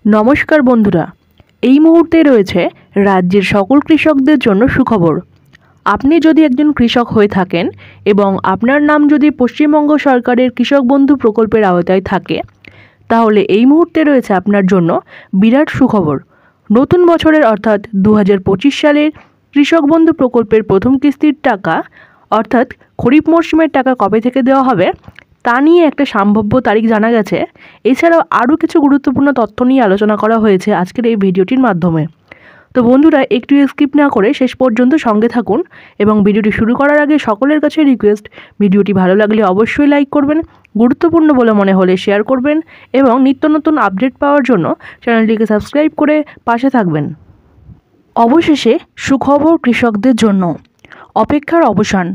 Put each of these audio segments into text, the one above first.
নমস্কার বন্ধুরা, এই মুহূর্তে রয়েছে রাজ্যের সকল কৃষকদের জন্য সুখবর। আপনি যদি একজন কৃষক হয়ে থাকেন এবং আপনার নাম যদি পশ্চিমবঙ্গ সরকারের কৃষক বন্ধু প্রকল্পের আওতায় থাকে, তাহলে এই মুহূর্তে রয়েছে আপনার জন্য বিরাট সুখবর। নতুন বছরের অর্থাৎ 2025 সালের কৃষক বন্ধু প্রকল্পের প্রথম কিস্তির টাকা অর্থাৎ খরিফ মরশুমের টাকা কবে থেকে দেওয়া হবে তা নিয়ে একটা সম্ভাব্য তারিখ জানা গেছে। এছাড়াও আরও কিছু গুরুত্বপূর্ণ তথ্য নিয়ে আলোচনা করা হয়েছে আজকের এই ভিডিওটির মাধ্যমে। তো বন্ধুরা, একটু স্কিপ না করে শেষ পর্যন্ত সঙ্গে থাকুন এবং ভিডিওটি শুরু করার আগে সকলের কাছে রিকোয়েস্ট, ভিডিওটি ভালো লাগলে অবশ্যই লাইক করবেন, গুরুত্বপূর্ণ বলে মনে হলে শেয়ার করবেন এবং নিত্য নতুন আপডেট পাওয়ার জন্য চ্যানেলটিকে সাবস্ক্রাইব করে পাশে থাকবেন। অবশেষে সুখবর কৃষকদের জন্য। অপেক্ষার অবসান।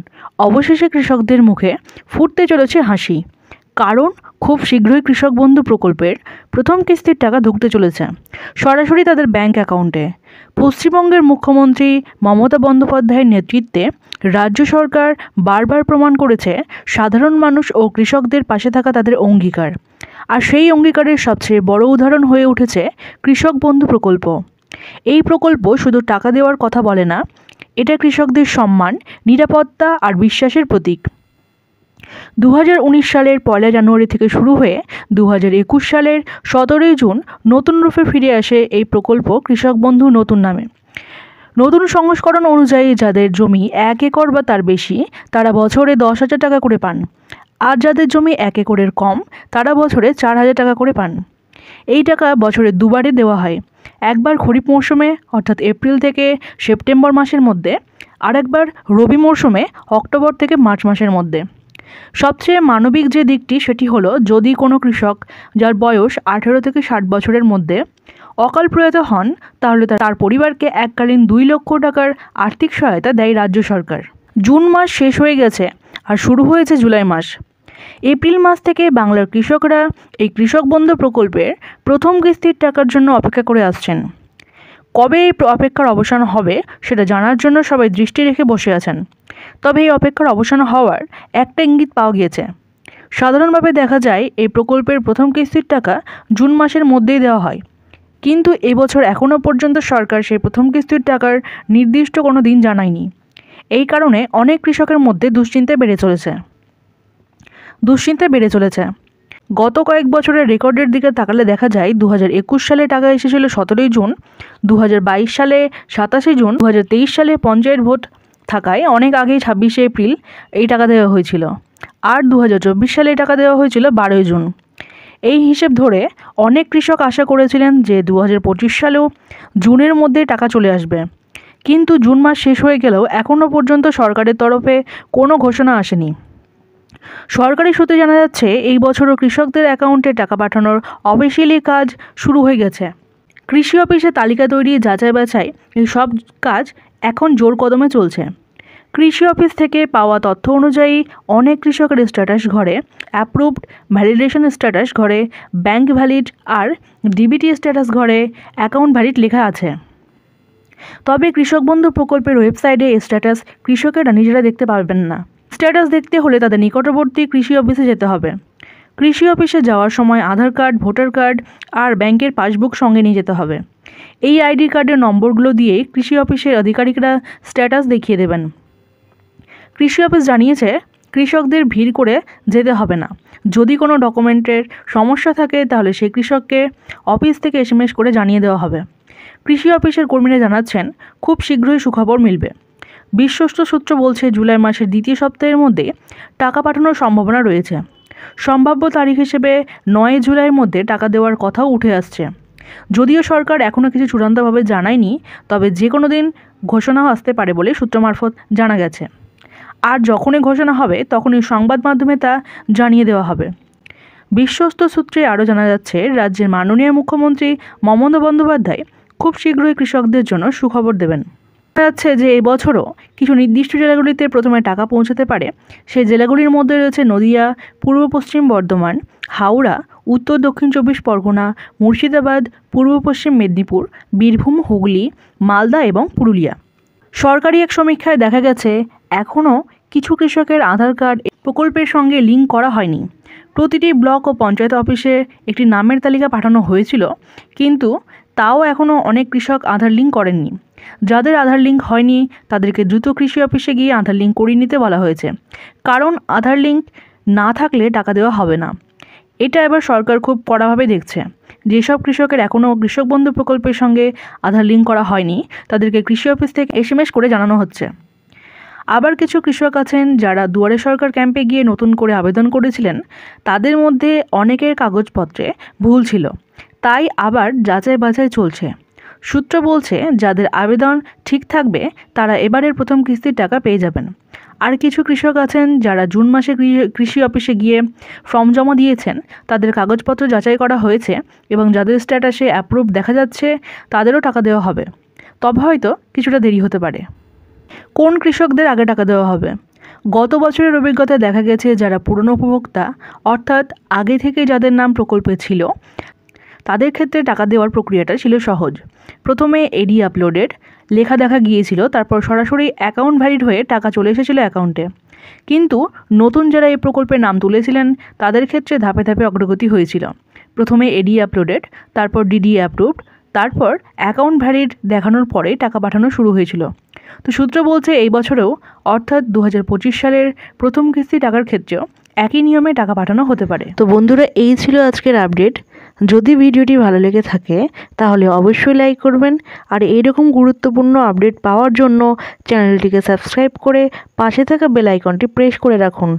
অবশেষে কৃষকদের মুখে ফুটতে চলেছে হাসি, কারণ খুব শীঘ্রই কৃষক বন্ধু প্রকল্পের প্রথম কিস্তির টাকা ঢুকতে চলেছে সরাসরি তাদের ব্যাংক অ্যাকাউন্টে। পশ্চিমবঙ্গের মুখ্যমন্ত্রী মমতা বন্দ্যোপাধ্যায়ের নেতৃত্বে রাজ্য সরকার বারবার প্রমাণ করেছে সাধারণ মানুষ ও কৃষকদের পাশে থাকা তাদের অঙ্গীকার। আর সেই অঙ্গীকারের সবচেয়ে বড় উদাহরণ হয়ে উঠেছে কৃষক বন্ধু প্রকল্প। এই প্রকল্প শুধু টাকা দেওয়ার কথা বলে না, এটা কৃষকদের সম্মান, নিরাপত্তা আর বিশ্বাসের প্রতীক। 2019 সালের 1 জানুয়ারি থেকে শুরু হয়ে 2021 সালের 17 জুন নতুন রূপে ফিরে আসে এই প্রকল্প কৃষক বন্ধু নতুন নামে। নতুন সংস্করণ অনুযায়ী যাদের জমি 1 একর বা তার বেশি তারা বছরে 10,000 টাকা করে পান, আর যাদের জমি 1 একরের কম তারা বছরে 4,000 টাকা করে পান। এই টাকা বছরে দুবারে দেওয়া হয়, একবার খরিফ মৌসুমে অর্থাৎ এপ্রিল থেকে সেপ্টেম্বর মাসের মধ্যে, আর একবার রবি মরশুমে অক্টোবর থেকে মার্চ মাসের মধ্যে। সবচেয়ে মানবিক যে দিকটি সেটি হলো, যদি কোনো কৃষক যার বয়স 18 থেকে 60 বছরের মধ্যে অকাল প্রয়াত হন, তাহলে তার পরিবারকে এককালীন 2 লক্ষ টাকার আর্থিক সহায়তা দেয় রাজ্য সরকার। জুন মাস শেষ হয়ে গেছে আর শুরু হয়েছে জুলাই মাস। এপ্রিল মাস থেকে বাংলার কৃষকরা এই কৃষক বন্ধু প্রকল্পের প্রথম কিস্তির টাকার জন্য অপেক্ষা করে আসছেন। কবে এই অপেক্ষার অবসান হবে সেটা জানার জন্য সবাই দৃষ্টি রেখে বসে আছেন। তবে এই অপেক্ষার অবসান হওয়ার একটা ইঙ্গিত পাওয়া গিয়েছে। সাধারণভাবে দেখা যায় এই প্রকল্পের প্রথম কিস্তির টাকা জুন মাসের মধ্যেই দেওয়া হয়, কিন্তু এবছর এখনও পর্যন্ত সরকার সেই প্রথম কিস্তির টাকার নির্দিষ্ট কোনো দিন জানায়নি। এই কারণে অনেক কৃষকের মধ্যে দুশ্চিন্তা বেড়ে চলেছে। গত কয়েক বছরের রেকর্ডের দিকে তাকালে দেখা যায় 2021 সালে টাকা এসেছিল 17 জুন, 2022 সালে 27 জুন, 2023 সালে পঞ্চায়েত ভোট থাকায় অনেক আগেই 26 এপ্রিল এই টাকা দেওয়া হয়েছিল, আর 2024 সালে টাকা দেওয়া হয়েছিল 12 জুন। এই হিসেব ধরে অনেক কৃষক আশা করেছিলেন যে 2025 সালেও জুনের মধ্যে টাকা চলে আসবে, কিন্তু জুন মাস শেষ হয়ে গেলেও এখনও পর্যন্ত সরকারের তরফে কোনো ঘোষণা আসেনি। সরকারি সূত্রে জানা যাচ্ছে এই বছরও কৃষকদের অ্যাকাউন্টে টাকা পাঠানোর অফিসিয়ালি কাজ শুরু হয়ে গেছে। কৃষি অফিসে তালিকা তৈরি, যাচাই বাছাই, এই সব কাজ এখন জোর কদমে চলছে। কৃষি অফিস থেকে পাওয়া তথ্য অনুযায়ী অনেক কৃষকের স্ট্যাটাস ঘরে অ্যাপ্রুভড, ভ্যালিডেশন স্ট্যাটাস ঘরে ব্যাংক ভ্যালিড, আর ডিবিটি স্ট্যাটাস ঘরে অ্যাকাউন্ট ভ্যালিড লেখা আছে। তবে কৃষক বন্ধু প্রকল্পের ওয়েবসাইটে স্ট্যাটাস কৃষকেরা নিজেরা দেখতে পারবেন না। স্ট্যাটাস দেখতে হলে তাদের নিকটবর্তী কৃষি অফিসে যেতে হবে। কৃষি অফিসে যাওয়ার সময় আধার কার্ড, ভোটার কার্ড আর ব্যাংকের পাসবুক সঙ্গে নিয়ে যেতে হবে। এই আইডি কার্ডের নম্বরগুলো দিয়েই কৃষি অফিসের আধিকারিকরা স্ট্যাটাস দেখিয়ে দেবেন। কৃষি অফিস জানিয়েছে কৃষকদের ভিড় করে যেতে হবে না। যদি কোনো ডকুমেন্টের সমস্যা থাকে তাহলে সেই কৃষককে অফিস থেকে SMS করে জানিয়ে দেওয়া হবে। কৃষি অফিসের কর্মীরা জানাচ্ছেন খুব শীঘ্রই সুখবর মিলবে। বিশ্বস্ত সূত্র বলছে জুলাই মাসের দ্বিতীয় সপ্তাহের মধ্যে টাকা পাঠানোর সম্ভাবনা রয়েছে। সম্ভাব্য তারিখ হিসেবে 9 জুলাইয়ের মধ্যে টাকা দেওয়ার কথাও উঠে আসছে। যদিও সরকার এখনও কিছু চূড়ান্তভাবে জানায়নি, তবে যে কোনো দিন ঘোষণাও আসতে পারে বলে সূত্র মারফত জানা গেছে। আর যখনই ঘোষণা হবে তখনই সংবাদ মাধ্যমে তা জানিয়ে দেওয়া হবে। বিশ্বস্ত সূত্রে আরও জানা যাচ্ছে রাজ্যের মাননীয় মুখ্যমন্ত্রী মমতা বন্দ্যোপাধ্যায় খুব শীঘ্রই কৃষকদের জন্য সুখবর দেবেন। দেখা যাচ্ছে যে এবছরও কিছু নির্দিষ্ট জেলাগুলিতে প্রথমে টাকা পৌঁছাতে পারে। সেই জেলাগুলির মধ্যে রয়েছে নদিয়া, পূর্ব পশ্চিম বর্ধমান, হাওড়া, উত্তর দক্ষিণ 24 পরগনা, মুর্শিদাবাদ, পূর্ব পশ্চিম মেদিনীপুর, বীরভূম, হুগলি, মালদা এবং পুরুলিয়া। সরকারি এক সমীক্ষায় দেখা গেছে এখনও কিছু কৃষকের আধার কার্ড প্রকল্পের সঙ্গে লিঙ্ক করা হয়নি। প্রতিটি ব্লক ও পঞ্চায়েত অফিসে একটি নামের তালিকা পাঠানো হয়েছিল, কিন্তু তাও এখনও অনেক কৃষক আধার লিঙ্ক করেননি। যাদের আধার লিঙ্ক হয়নি তাদেরকে দ্রুত কৃষি অফিসে গিয়ে আধার লিঙ্ক করিয়ে নিতে বলা হয়েছে, কারণ আধার লিঙ্ক না থাকলে টাকা দেওয়া হবে না। এটা এবার সরকার খুব কড়াভাবে দেখছে। যেসব কৃষকের এখনও কৃষক বন্ধু প্রকল্পের সঙ্গে আধার লিঙ্ক করা হয়নি তাদেরকে কৃষি অফিস থেকে SMS করে জানানো হচ্ছে। আবার কিছু কৃষক আছেন যারা দুয়ারে সরকার ক্যাম্পে গিয়ে নতুন করে আবেদন করেছিলেন, তাদের মধ্যে অনেকের কাগজপত্রে ভুল ছিল, তাই আবার যাচাই বাছাই চলছে। সূত্র বলছে যাদের আবেদন ঠিক থাকবে তারা এবারের প্রথম কিস্তির টাকা পেয়ে যাবেন। আর কিছু কৃষক আছেন যারা জুন মাসে কৃষি অফিসে গিয়ে ফর্ম জমা দিয়েছেন, তাদের কাগজপত্র যাচাই করা হয়েছে এবং যাদের স্ট্যাটাসে অ্যাপ্রুভ দেখা যাচ্ছে তাদেরও টাকা দেওয়া হবে, তবে হয়তো কিছুটা দেরি হতে পারে। কোন কৃষকদের আগে টাকা দেওয়া হবে? গত বছরের অভিজ্ঞতায় দেখা গেছে যারা পুরনো উপভোক্তা, অর্থাৎ আগে থেকে যাদের নাম প্রকল্পে ছিল, তাদের ক্ষেত্রে টাকা দেওয়ার প্রক্রিয়াটা ছিল সহজ। প্রথমে এডি আপলোডেড লেখা দেখা গিয়েছিল, তারপর সরাসরি অ্যাকাউন্ট ভ্যালিড হয়ে টাকা চলে এসেছিল অ্যাকাউন্টে। কিন্তু নতুন যারা এই প্রকল্পের নাম তুলেছিলেন তাদের ক্ষেত্রে ধাপে ধাপে অগ্রগতি হয়েছিল। প্রথমে এডি আপলোডেড, তারপর ডিডি অ্যাপ্রুভড, তারপর অ্যাকাউন্ট ভ্যালিড দেখানোর পরে টাকা পাঠানো শুরু হয়েছিল। তো সূত্র বলছে এই বছরেও, অর্থাৎ 2025 সালের প্রথম কিস্তি টাকার ক্ষেত্রেও একই নিয়মে টাকা পাঠানো হতে পারে। তো বন্ধুরা, এই ছিল আজকের আপডেট। যদি ভিডিওটি ভালো লেগে থাকে তাহলে অবশ্যই লাইক করবেন, আর এইরকম গুরুত্বপূর্ণ আপডেট পাওয়ার জন্য চ্যানেলটিকে সাবস্ক্রাইব করে পাশে থাকা বেল আইকনটি প্রেস করে রাখুন,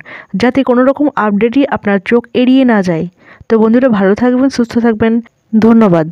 যাতে কোনো রকম আপডেটই আপনার চোখ এড়িয়ে না যায়। তো বন্ধুরা, ভালো থাকবেন, সুস্থ থাকবেন, ধন্যবাদ।